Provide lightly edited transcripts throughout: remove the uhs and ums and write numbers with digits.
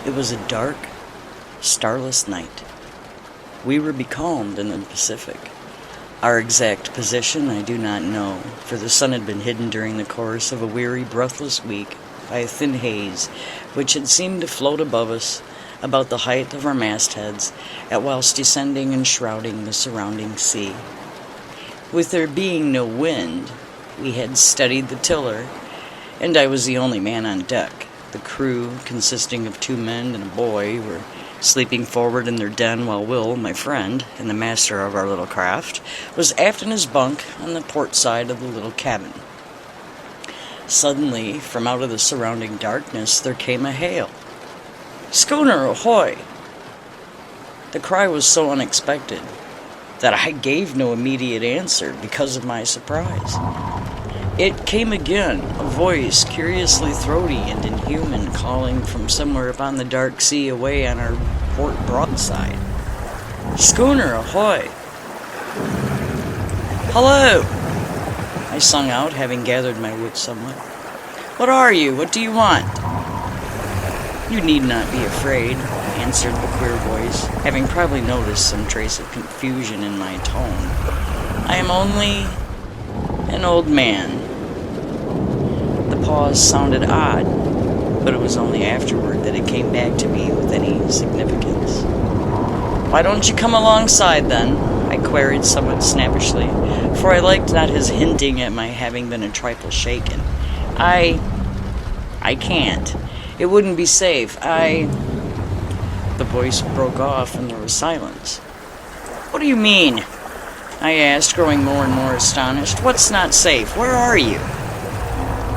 It was a dark, starless night. We were becalmed in the Pacific. Our exact position I do not know, for the sun had been hidden during the course of a weary, breathless week by a thin haze, which had seemed to float above us about the height of our mastheads, at whilst descending and shrouding the surrounding sea. With there being no wind, we had steadied the tiller, and I was the only man on deck. The crew, consisting of 2 men and a boy, were sleeping forward in their den, while Will, my friend, and the master of our little craft, was aft in his bunk on the port side of the little cabin. Suddenly, from out of the surrounding darkness, there came a hail. "Schooner, ahoy!" The cry was so unexpected that I gave no immediate answer because of my surprise. It came again, a voice curiously throaty and inhuman, calling from somewhere upon the dark sea away on our port broadside. "Schooner, ahoy!" "Hello!" I sung out, having gathered my wits somewhat. "What are you? What do you want?" "You need not be afraid," answered the queer voice, having probably noticed some trace of confusion in my tone. "I am only an old man." The pause sounded odd, but it was only afterward that it came back to me with any significance. "Why don't you come alongside, then?" I queried somewhat snappishly, for I liked not his hinting at my having been a trifle shaken. I can't. It wouldn't be safe. The voice broke off and there was silence. "What do you mean?" I asked, growing more and more astonished. "What's not safe? Where are you?"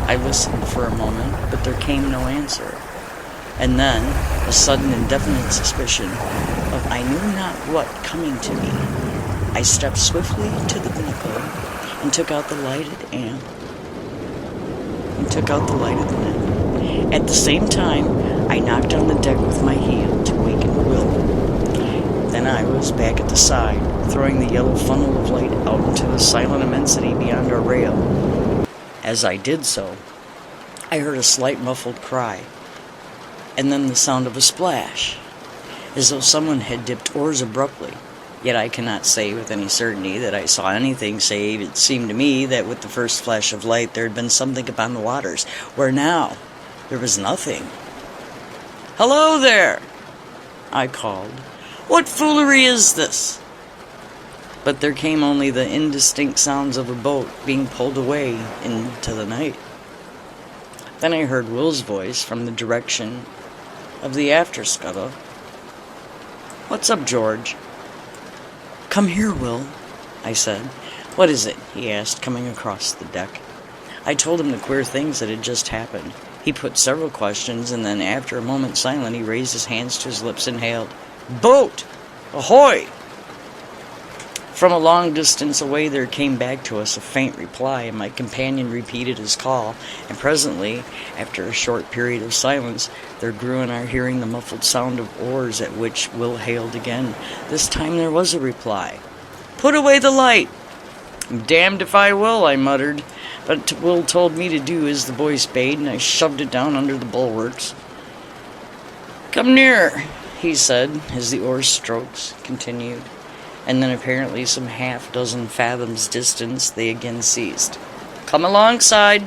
I listened for a moment, but there came no answer. And then, a sudden indefinite suspicion of I knew not what coming to me, I stepped swiftly to the binnacle and took out the lighted lamp. At the same time, I knocked on the deck with my heel to waken Will. Then I was back at the side, throwing the yellow funnel of light out into the silent immensity beyond our rail. As I did so, I heard a slight muffled cry, and then the sound of a splash, as though someone had dipped oars abruptly. Yet I cannot say with any certainty that I saw anything, save it seemed to me that with the first flash of light there had been something upon the waters, where now there was nothing. "Hello there!" I called. "What foolery is this?" But there came only the indistinct sounds of a boat being pulled away into the night. Then I heard Will's voice from the direction of the after scuttle. "What's up, George?" "Come here, Will," I said. "What is it?" he asked, coming across the deck. I told him the queer things that had just happened. He put several questions, and then, after a moment's silence, he raised his hands to his lips and hailed, "Boat! Ahoy!" From a long distance away there came back to us a faint reply, and my companion repeated his call, and presently, after a short period of silence, there grew in our hearing the muffled sound of oars, at which Will hailed again. This time there was a reply. "Put away the light!" "I'm damned if I will," I muttered, but Will told me to do as the voice bade, and I shoved it down under the bulwarks. "Come nearer," he said, as the oar strokes continued. And then, apparently some half-dozen fathoms distance, they again ceased. "Come alongside,"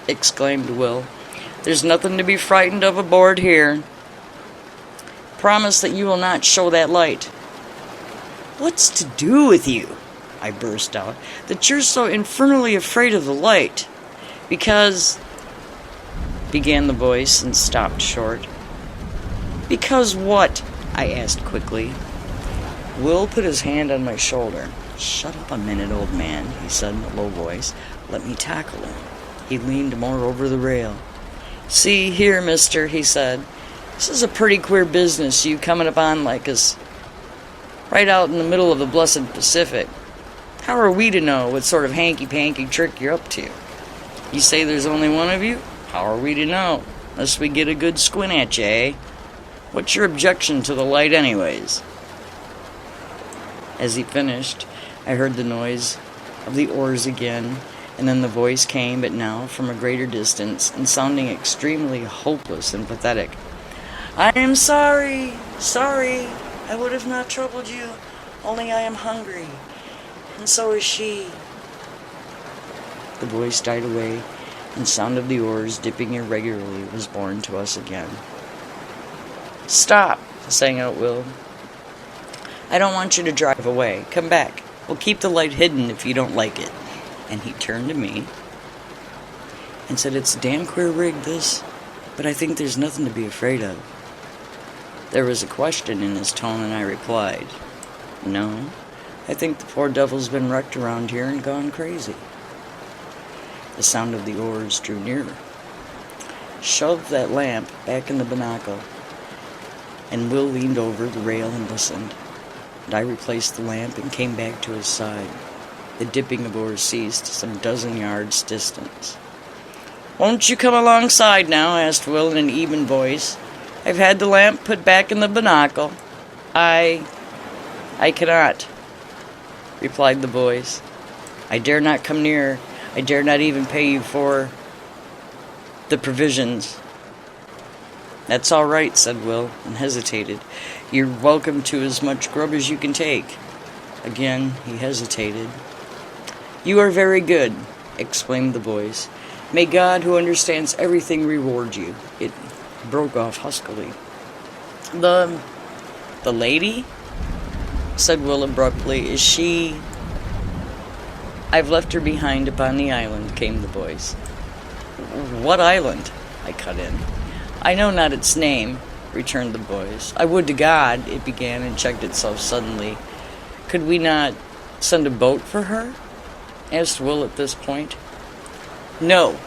exclaimed Will. "There's nothing to be frightened of aboard here. Promise that you will not show that light." "What's to do with you?" I burst out, "that you're so infernally afraid of the light?" "Because," began the voice, and stopped short. "Because what?" I asked quickly. Will put his hand on my shoulder. "Shut up a minute, old man," he said in a low voice. "Let me tackle him." He leaned more over the rail. "See here, mister," he said. "This is a pretty queer business, you coming upon like us right out in the middle of the blessed Pacific. How are we to know what sort of hanky-panky trick you're up to? You say there's only one of you? How are we to know? Unless we get a good squint at you, eh? What's your objection to the light anyways?" As he finished, I heard the noise of the oars again, and then the voice came, but now from a greater distance, and sounding extremely hopeless and pathetic. I am sorry, sorry. I would have not troubled you, only I am hungry, and so is she. The voice died away, and sound of the oars dipping irregularly was borne to us again. Stop, sang out Will. I don't want you to drive away. Come back. We'll keep the light hidden if you don't like it. And he turned to me and said, it's a damn queer rig, this, but I think there's nothing to be afraid of. There was a question in his tone, and I replied, no, I think the poor devil's been wrecked around here and gone crazy. The sound of the oars drew nearer. Shoved that lamp back in the binocle, and Will leaned over the rail and listened. And I replaced the lamp and came back to his side. The dipping of oars ceased some dozen yards distance. Won't you come alongside now? Asked Will in an even voice. I've had the lamp put back in the binocle. I cannot, replied the voice. I dare not come near. I dare not even pay you for the provisions. That's all right, said Will, and hesitated. You're welcome to as much grub as you can take. Again, he hesitated. You are very good, exclaimed the voice. May God, who understands everything, reward you. It broke off huskily. The lady? Said Will abruptly. Is she... I've left her behind upon the island, came the voice. What island? I cut in. I know not its name, returned the voice. I would to God, it began and checked itself suddenly. Could we not send a boat for her? Asked Will at this point. No,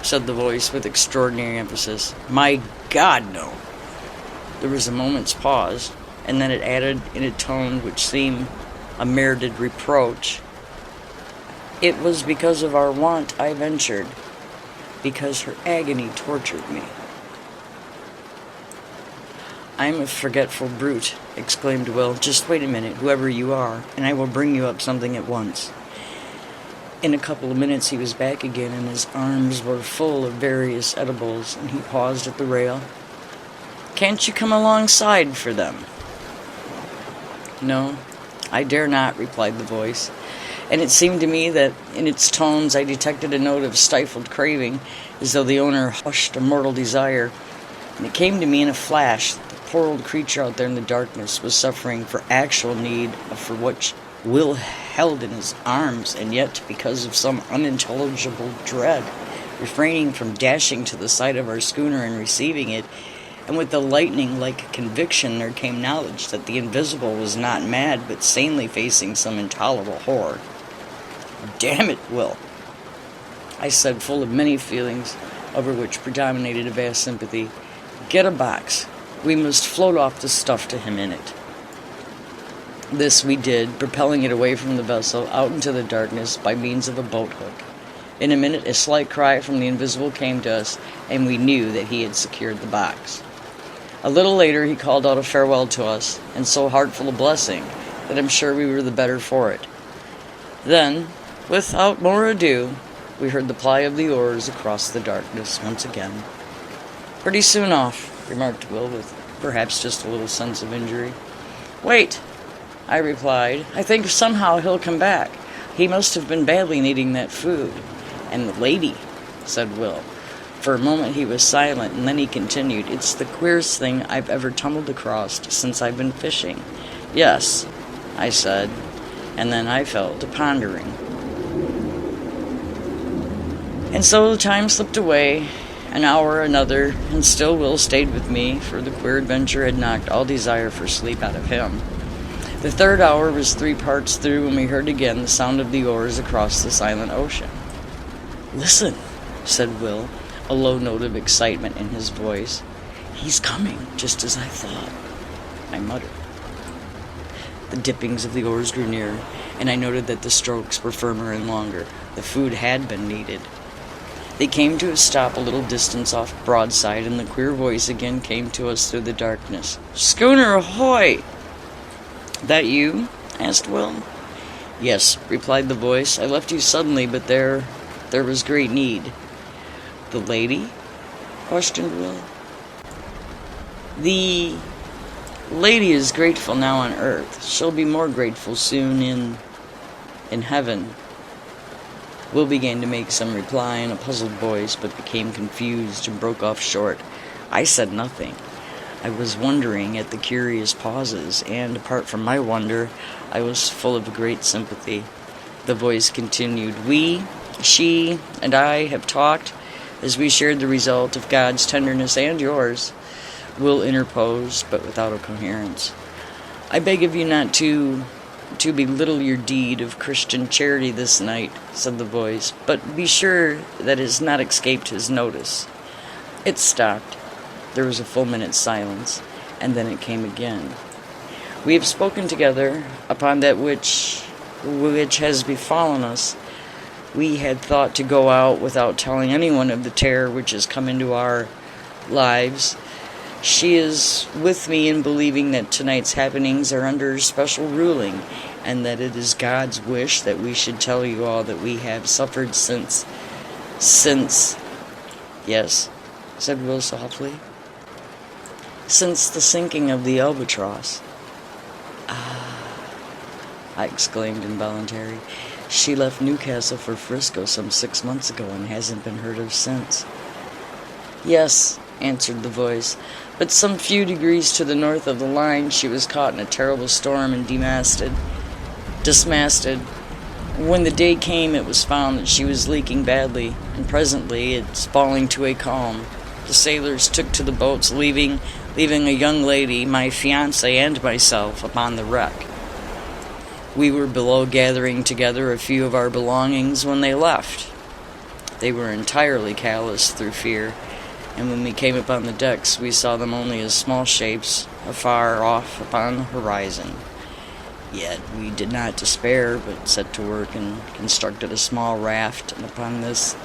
said the voice with extraordinary emphasis. My God, no. There was a moment's pause, and then it added in a tone which seemed a merited reproach. It was because of our want I ventured, because her agony tortured me. I'm a forgetful brute, exclaimed Will. Just wait a minute, whoever you are, and I will bring you up something at once. In a couple of minutes he was back again, and his arms were full of various edibles, and he paused at the rail. Can't you come alongside for them? No, I dare not, replied the voice, and it seemed to me that in its tones I detected a note of stifled craving, as though the owner hushed a mortal desire. And it came to me in a flash that the poor old creature out there in the darkness was suffering for actual need for what Will held in his arms, and yet, because of some unintelligible dread, refraining from dashing to the side of our schooner and receiving it. And with the lightning-like conviction there came knowledge that the invisible was not mad, but sanely facing some intolerable horror. Damn it, Will, I said, full of many feelings, over which predominated a vast sympathy. Get a box. We must float off the stuff to him in it. This we did, propelling it away from the vessel out into the darkness by means of a boat hook. In a minute a slight cry from the invisible came to us, and we knew that he had secured the box. A little later he called out a farewell to us, and so heartful a blessing that I'm sure we were the better for it. Then, without more ado, we heard the ply of the oars across the darkness once again. Pretty soon off, remarked Will, with perhaps just a little sense of injury. Wait, I replied. I think somehow he'll come back. He must have been badly needing that food. And the lady, said Will. For a moment he was silent, and then he continued, It's the queerest thing I've ever tumbled across since I've been fishing. Yes, I said, and then I fell to pondering. And so the time slipped away, an hour, another, and still Will stayed with me, for the queer adventure had knocked all desire for sleep out of him. The third hour was 3 parts through when we heard again the sound of the oars across the silent ocean. Listen, said Will, a low note of excitement in his voice. He's coming, just as I thought, I muttered. The dippings of the oars grew nearer, and I noted that the strokes were firmer and longer. The food had been needed. They came to a stop a little distance off broadside, and the queer voice again came to us through the darkness. Schooner ahoy! That you? Asked Will. Yes, replied the voice. I left you suddenly, but there was great need. The lady? Questioned Will. The lady is grateful now on earth. She'll be more grateful soon in heaven. Will began to make some reply in a puzzled voice, but became confused and broke off short. I said nothing. I was wondering at the curious pauses, and apart from my wonder, I was full of great sympathy. The voice continued, she, and I have talked as we shared the result of God's tenderness and yours. Will interposed, but without a coherence. I beg of you not to belittle your deed of Christian charity this night, said the voice, but be sure that it has not escaped his notice. It stopped. There was a full minute's silence, and then it came again. We have spoken together upon that which has befallen us. We had thought to go out without telling anyone of the terror which has come into our lives. She is with me in believing that tonight's happenings are under special ruling, and that it is God's wish that we should tell you all that we have suffered since, yes, said Will softly, since the sinking of the Albatross. I exclaimed involuntarily. She left Newcastle for Frisco some 6 months ago and hasn't been heard of since. Yes, answered the voice, but some few degrees to the north of the line she was caught in a terrible storm and dismasted. When the day came, it was found that she was leaking badly, and presently it's falling to a calm. The sailors took to the boats, leaving a young lady, my fiancé, and myself upon the wreck. We were below gathering together a few of our belongings when they left. They were entirely callous through fear, and when we came upon the decks, we saw them only as small shapes afar off upon the horizon. Yet we did not despair, but set to work and constructed a small raft, and upon this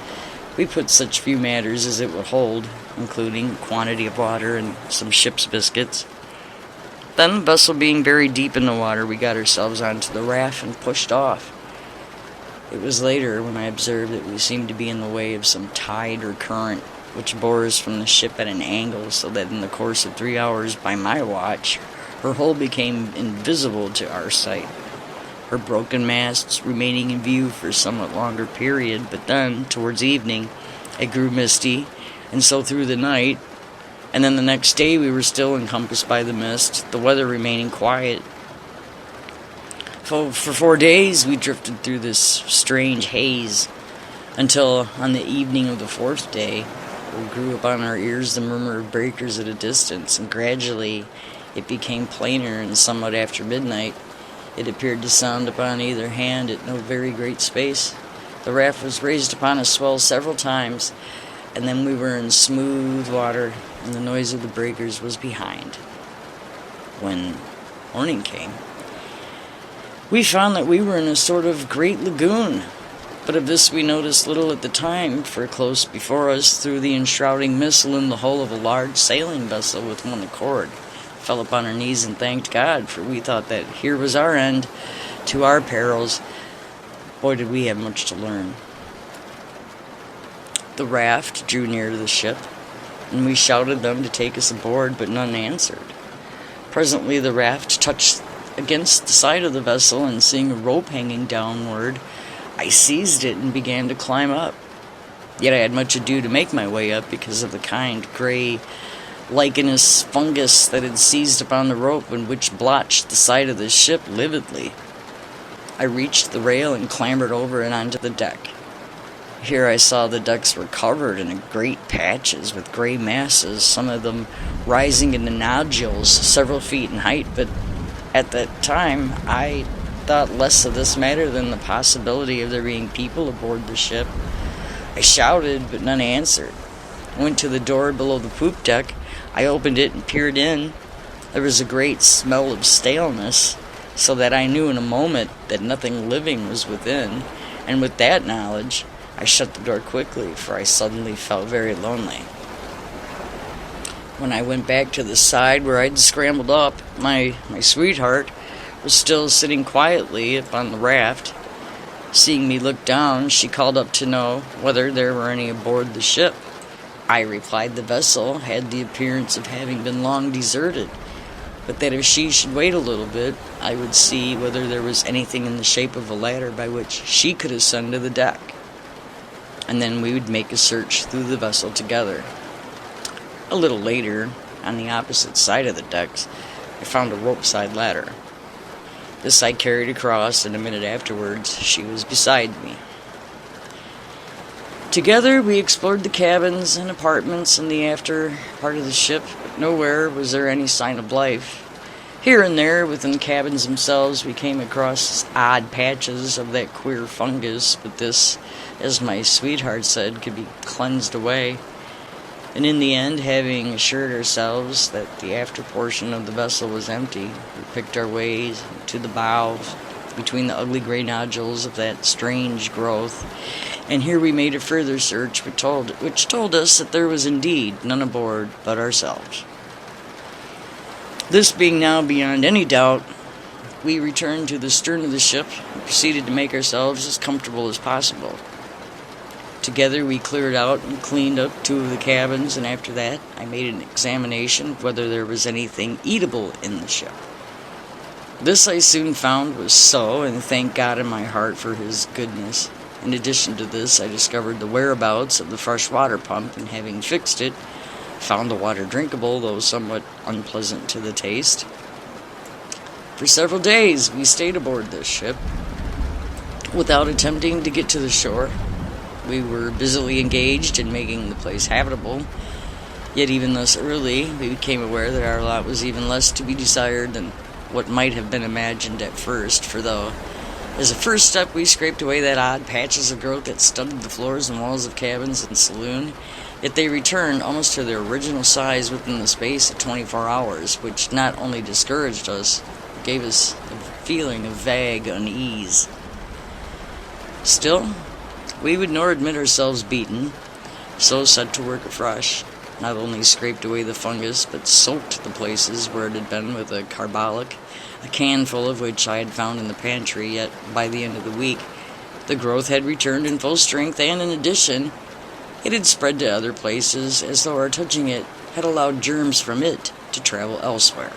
we put such few matters as it would hold, including a quantity of water and some ship's biscuits. Then, the vessel being very deep in the water, we got ourselves onto the raft and pushed off. It was later when I observed that we seemed to be in the way of some tide or current, which bore us from the ship at an angle, so that in the course of 3 hours by my watch, her hull became invisible to our sight, her broken masts remaining in view for a somewhat longer period, but then, towards evening, it grew misty, and so through the night, and then the next day we were still encompassed by the mist, the weather remaining quiet. For 4 days we drifted through this strange haze, until on the evening of the 4th day, it grew upon our ears the murmur of breakers at a distance, and gradually it became plainer, and somewhat after midnight it appeared to sound upon either hand at no very great space. The raft was raised upon a swell several times, and then we were in smooth water, and the noise of the breakers was behind. When morning came, we found that we were in a sort of great lagoon, but of this we noticed little at the time, for close before us, through the enshrouding mist, loomed the hull of a large sailing vessel with one accord. Fell upon our knees and thanked God, for we thought that here was our end to our perils. Boy, did we have much to learn. The raft drew near to the ship, and we shouted them to take us aboard, but none answered. Presently the raft touched against the side of the vessel, and seeing a rope hanging downward, I seized it and began to climb up. Yet I had much ado to make my way up because of the kind gray lichenous fungus that had seized upon the rope and which blotched the side of the ship lividly. I reached the rail and clambered over it onto the deck. Here I saw the decks were covered in great patches with gray masses, some of them rising into nodules several feet in height, but at that time I thought less of this matter than the possibility of there being people aboard the ship. I shouted, but none answered. I went to the door below the poop deck. I opened it and peered in. There was a great smell of staleness, so that I knew in a moment that nothing living was within, and with that knowledge, I shut the door quickly, for I suddenly felt very lonely. When I went back to the side where I'd scrambled up, my sweetheart was still sitting quietly upon the raft. Seeing me look down, she called up to know whether there were any aboard the ship. I replied the vessel had the appearance of having been long deserted, but that if she should wait a little bit, I would see whether there was anything in the shape of a ladder by which she could ascend to the deck, and then we would make a search through the vessel together. A little later, on the opposite side of the decks, I found a rope-side ladder. This I carried across, and a minute afterwards, she was beside me. Together, we explored the cabins and apartments in the after part of the ship, but nowhere was there any sign of life. Here and there, within the cabins themselves, we came across odd patches of that queer fungus, but this, as my sweetheart said, could be cleansed away. And in the end, having assured ourselves that the after portion of the vessel was empty, we picked our ways to the bow, between the ugly gray nodules of that strange growth, and here we made a further search which told us that there was indeed none aboard but ourselves. This being now beyond any doubt, we returned to the stern of the ship and proceeded to make ourselves as comfortable as possible. Together we cleared out and cleaned up 2 of the cabins, and after that I made an examination of whether there was anything eatable in the ship. This I soon found was so, and thank God in my heart for his goodness. In addition to this, I discovered the whereabouts of the fresh water pump, and having fixed it, found the water drinkable, though somewhat unpleasant to the taste. For several days we stayed aboard this ship, without attempting to get to the shore. We were busily engaged in making the place habitable, yet even thus early, we became aware that our lot was even less to be desired than what might have been imagined at first, for though, as a first step, we scraped away that odd patches of growth that studded the floors and walls of cabins and saloon, yet they returned almost to their original size within the space of 24 hours, which not only discouraged us, but gave us a feeling of vague unease. Still, we would nor admit ourselves beaten, so set to work afresh. Not only scraped away the fungus, but soaked the places where it had been with a carbolic, a can full of which I had found in the pantry, yet by the end of the week, the growth had returned in full strength, and in addition, it had spread to other places, as though our touching it had allowed germs from it to travel elsewhere.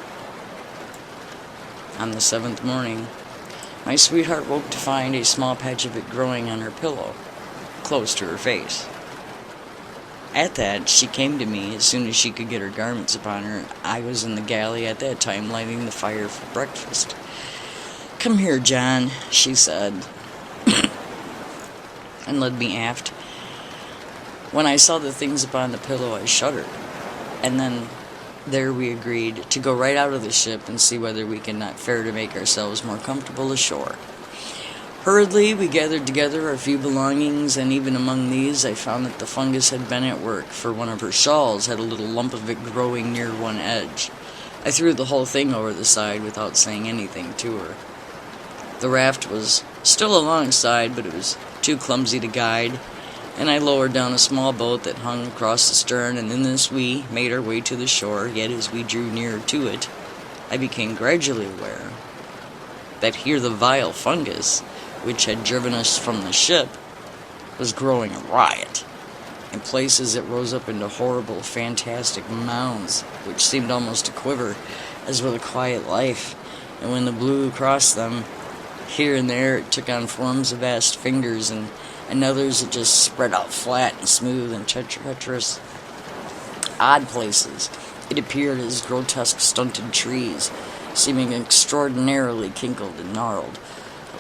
On the 7th morning, my sweetheart woke to find a small patch of it growing on her pillow, close to her face. At that, she came to me as soon as she could get her garments upon her. I was in the galley at that time lighting the fire for breakfast. "Come here, John," she said, and led me aft. When I saw the things upon the pillow, I shuddered, and then there we agreed to go right out of the ship and see whether we could not fare to make ourselves more comfortable ashore. Hurriedly, we gathered together our few belongings, and even among these I found that the fungus had been at work, for one of her shawls had a little lump of it growing near one edge. I threw the whole thing over the side without saying anything to her. The raft was still alongside, but it was too clumsy to guide, and I lowered down a small boat that hung across the stern, and in this we made our way to the shore. Yet as we drew nearer to it, I became gradually aware that here the vile fungus, which had driven us from the ship, was growing a riot. In places it rose up into horrible, fantastic mounds, which seemed almost to quiver, as with a quiet life, and when the blew across them, here and there it took on forms of vast fingers, and others it just spread out flat and smooth and treacherous. Odd places, it appeared as grotesque stunted trees, seeming extraordinarily kinkled and gnarled,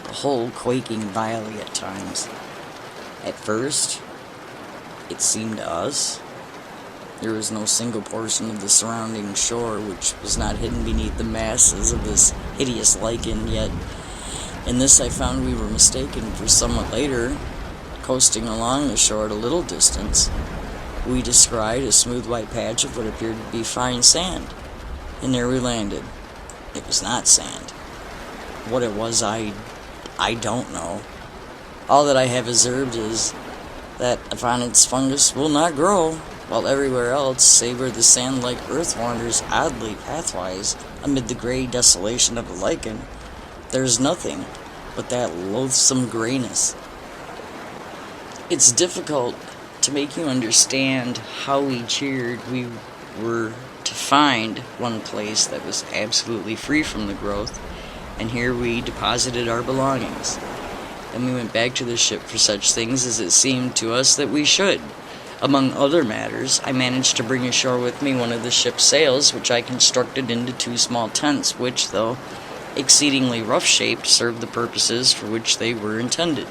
the whole quaking vilely at times. At first, it seemed to us, there was no single portion of the surrounding shore which was not hidden beneath the masses of this hideous lichen, yet in this I found we were mistaken, for somewhat later, coasting along the shore at a little distance, we descried a smooth white patch of what appeared to be fine sand, and there we landed. It was not sand. What it was, I don't know. All that I have observed is that upon its fungus will not grow, while everywhere else, save where the sand-like earth wanders oddly pathwise amid the gray desolation of the lichen, there is nothing but that loathsome grayness. It's difficult to make you understand how we cheered, we were to find one place that was absolutely free from the growth, and here we deposited our belongings. Then we went back to the ship for such things as it seemed to us that we should. Among other matters, I managed to bring ashore with me one of the ship's sails, which I constructed into 2 small tents, which, though exceedingly rough-shaped, served the purposes for which they were intended.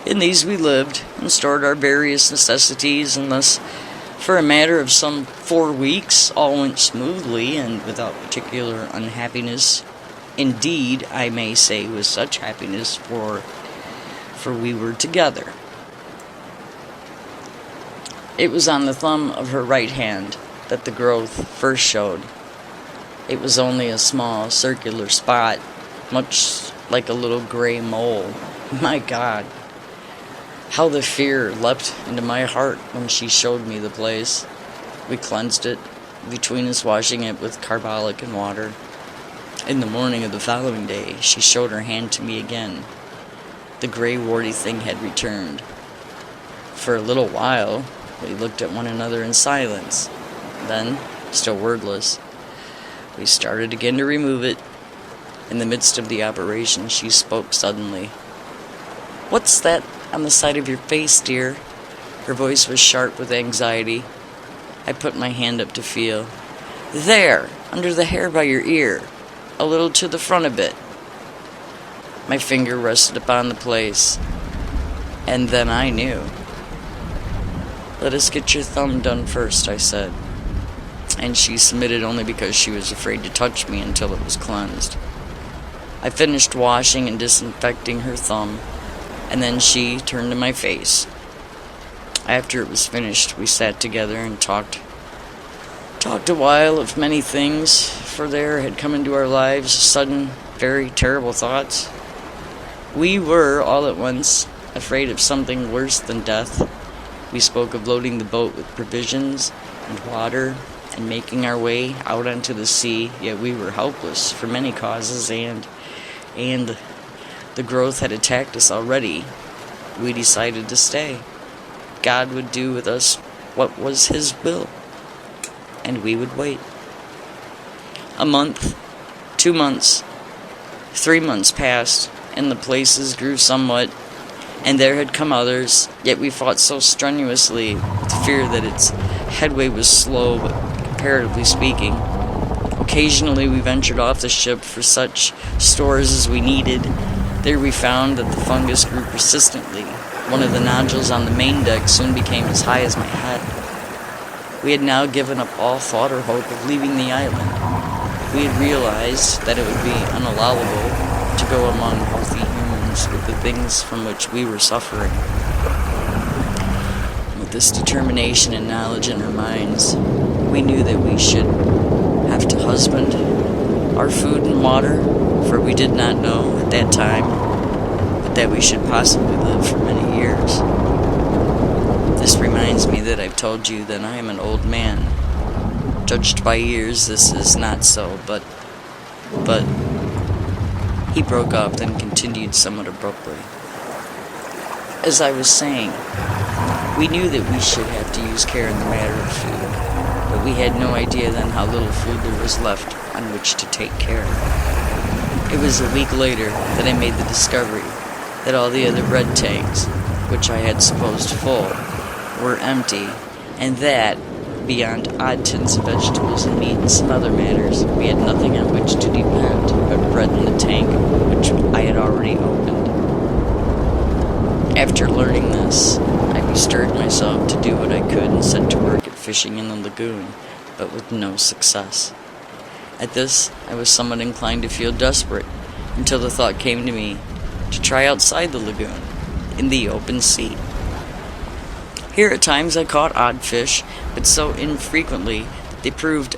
In these we lived, and stored our various necessities, and thus, for a matter of some 4 weeks, all went smoothly, and without particular unhappiness. Indeed, I may say with such happiness, for we were together. It was on the thumb of her right hand that the growth first showed. It was only a small circular spot, much like a little gray mole. My God, how the fear leapt into my heart when she showed me the place. We cleansed it, between us washing it with carbolic and water. In the morning of the following day, she showed her hand to me again. The gray warty thing had returned. For a little while, we looked at one another in silence. Then, still wordless, we started again to remove it. In the midst of the operation, she spoke suddenly. "What's that on the side of your face, dear?" Her voice was sharp with anxiety. I put my hand up to feel. "There, under the hair by your ear. A little to the front a bit." My finger rested upon the place, and then I knew. "Let us get your thumb done first," I said, and she submitted only because she was afraid to touch me until it was cleansed. I finished washing and disinfecting her thumb, and then she turned to my face. After it was finished, we sat together and talked a while of many things, for there had come into our lives sudden, very terrible thoughts. We were, all at once, afraid of something worse than death. We spoke of loading the boat with provisions and water and making our way out onto the sea, yet we were helpless for many causes, and the growth had attacked us already. We decided to stay. God would do with us what was His will, and we would wait. A month, 2 months, 3 months passed, and the places grew somewhat, and there had come others, yet we fought so strenuously with fear that its headway was slow, but comparatively speaking. Occasionally we ventured off the ship for such stores as we needed. There we found that the fungus grew persistently. One of the nodules on the main deck soon became as high as my head. We had now given up all thought or hope of leaving the island. We had realized that it would be unallowable to go among healthy humans with the things from which we were suffering. With this determination and knowledge in our minds, we knew that we should have to husband our food and water, for we did not know at that time, but that we should possibly live for many years. This reminds me that I've told you that I am an old man. Judged by years, this is not so, but he broke up, then continued somewhat abruptly. As I was saying, we knew that we should have to use care in the matter of food, but we had no idea then how little food there was left on which to take care. It was a week later that I made the discovery that all the other bread tanks, which I had supposed full, were empty, and that, beyond odd tins of vegetables and meat and some other matters, we had nothing on which to depend but bread in the tank, which I had already opened. After learning this, I bestirred myself to do what I could and set to work at fishing in the lagoon, but with no success. At this, I was somewhat inclined to feel desperate, until the thought came to me to try outside the lagoon, in the open sea. Here at times I caught odd fish, but so infrequently that they proved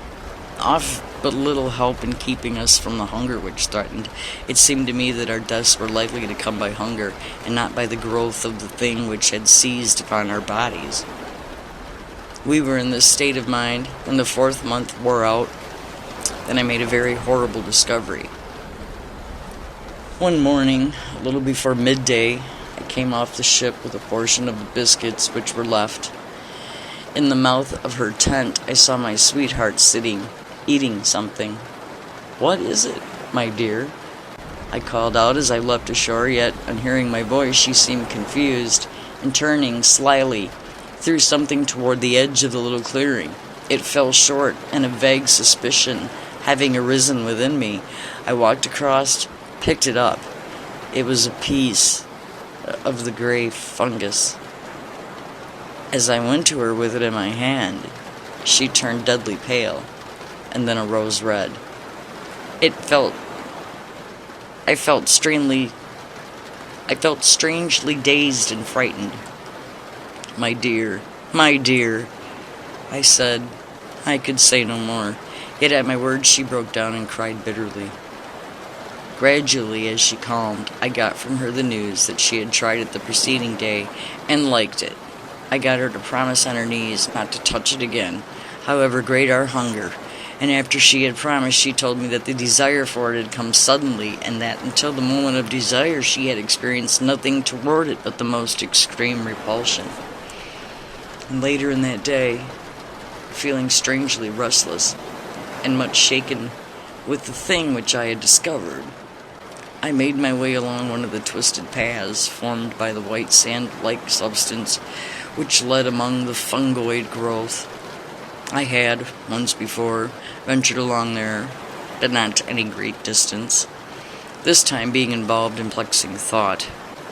of but little help in keeping us from the hunger which threatened. It seemed to me that our deaths were likely to come by hunger, and not by the growth of the thing which had seized upon our bodies. We were in this state of mind when the 4th month wore out. Then I made a very horrible discovery. One morning, a little before midday, I came off the ship with a portion of the biscuits which were left, In the mouth of her tent, I saw my sweetheart sitting, eating something. "What is it, my dear?" I called out as I leapt ashore, yet on hearing my voice she seemed confused, and turning slyly, threw something toward the edge of the little clearing. It fell short, and a vague suspicion having arisen within me, I walked across, picked it up. It was a piece of the gray fungus. As I went to her with it in my hand, she turned deadly pale, and then a rose red. I felt strangely dazed and frightened. My dear," I said. I could say no more, yet at my words she broke down and cried bitterly. Gradually, as she calmed, I got from her the news that she had tried it the preceding day and liked it. I got her to promise on her knees not to touch it again, however great our hunger, and after she had promised, she told me that the desire for it had come suddenly, and that until the moment of desire she had experienced nothing toward it but the most extreme repulsion. And later in that day, feeling strangely restless and much shaken with the thing which I had discovered, I made my way along one of the twisted paths formed by the white sand-like substance which led among the fungoid growth. I had, once before, ventured along there, but not to any great distance. This time, being involved in perplexing thought,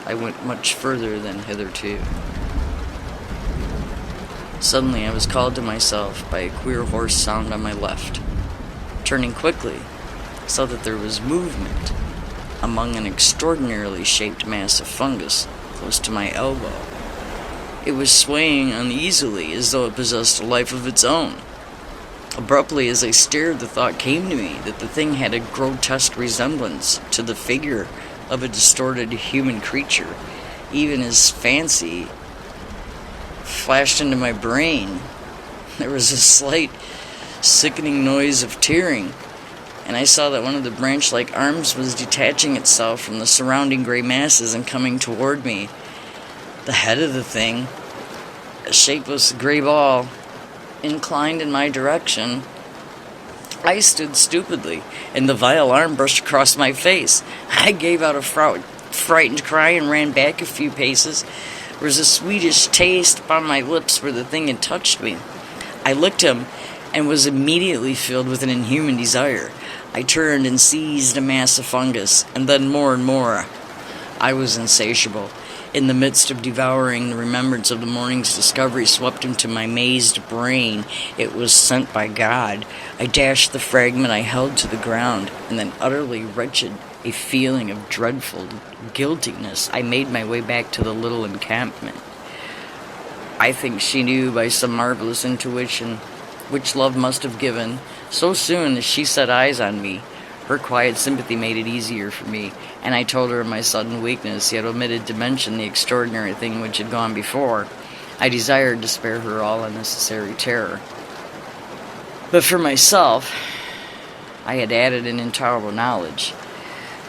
I went much further than hitherto. Suddenly I was called to myself by a queer hoarse sound on my left. Turning quickly, I saw that there was movement among an extraordinarily shaped mass of fungus close to my elbow. It was swaying uneasily as though it possessed a life of its own. Abruptly, as I stared, the thought came to me that the thing had a grotesque resemblance to the figure of a distorted human creature. Even as fancy flashed into my brain, there was a slight, sickening noise of tearing, and I saw that one of the branch-like arms was detaching itself from the surrounding gray masses and coming toward me. The head of the thing, a shapeless gray ball, inclined in my direction. I stood stupidly, and the vile arm brushed across my face. I gave out a frightened cry and ran back a few paces. There was a sweetish taste upon my lips where the thing had touched me. I licked him, and was immediately filled with an inhuman desire. I turned and seized a mass of fungus, and then more and more. I was insatiable. In the midst of devouring, the remembrance of the morning's discovery swept into my mazed brain. It was sent by God. I dashed the fragment I held to the ground, and then, utterly wretched, a feeling of dreadful guiltiness, I made my way back to the little encampment. I think she knew by some marvelous intuition, which love must have given, so soon as she set eyes on me. Her quiet sympathy made it easier for me, and I told her of my sudden weakness, yet omitted to mention the extraordinary thing which had gone before. I desired to spare her all unnecessary terror. But for myself, I had added an intolerable knowledge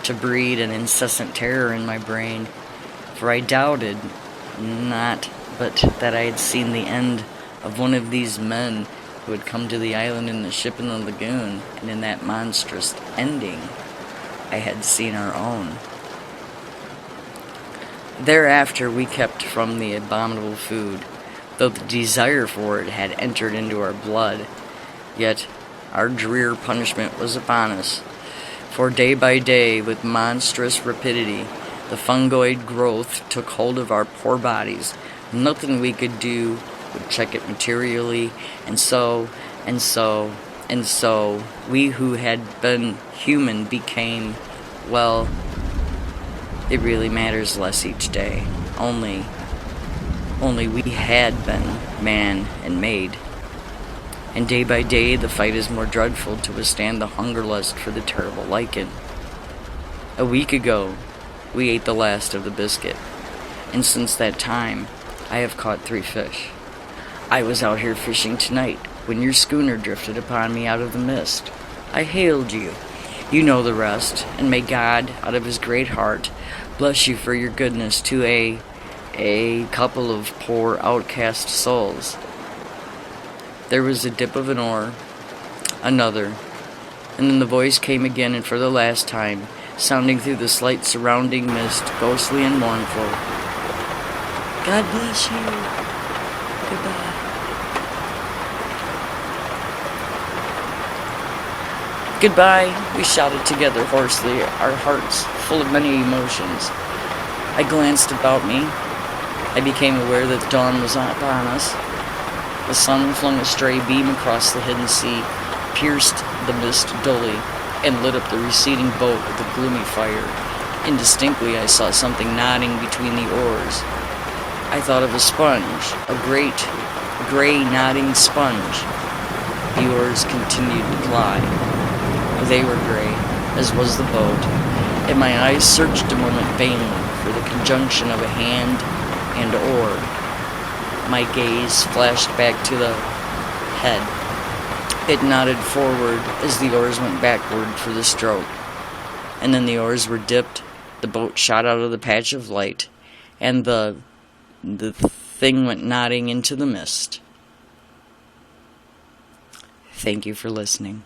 to breed an incessant terror in my brain, for I doubted not but that I had seen the end of one of these men who had come to the island in the ship in the lagoon, and in that monstrous ending, I had seen our own. Thereafter we kept from the abominable food, though the desire for it had entered into our blood. Yet our drear punishment was upon us, for day by day, with monstrous rapidity, the fungoid growth took hold of our poor bodies. Nothing we could do would check it materially, and so, we who had been human became, well, it really matters less each day. Only we had been man and maid. And day by day the fight is more dreadful to withstand the hunger lust for the terrible lichen. A week ago, we ate the last of the biscuit, and since that time, I have caught 3 fish. I was out here fishing tonight when your schooner drifted upon me out of the mist. I hailed you. You know the rest, and may God, out of his great heart, bless you for your goodness to a couple of poor outcast souls. There was a dip of an oar, another, and then the voice came again, and for the last time, sounding through the slight surrounding mist, ghostly and mournful. God bless you. Goodbye. Goodbye, we shouted together hoarsely, our hearts full of many emotions. I glanced about me. I became aware that dawn was upon us. The sun flung a stray beam across the hidden sea, pierced the mist dully, and lit up the receding boat with a gloomy fire. Indistinctly, I saw something nodding between the oars. I thought of a sponge, a great, gray, nodding sponge. The oars continued to ply. They were gray, as was the boat, and my eyes searched a moment vainly for the conjunction of a hand and oar. My gaze flashed back to the head. It nodded forward as the oars went backward for the stroke. And then the oars were dipped, the boat shot out of the patch of light, and the thing went nodding into the mist. Thank you for listening.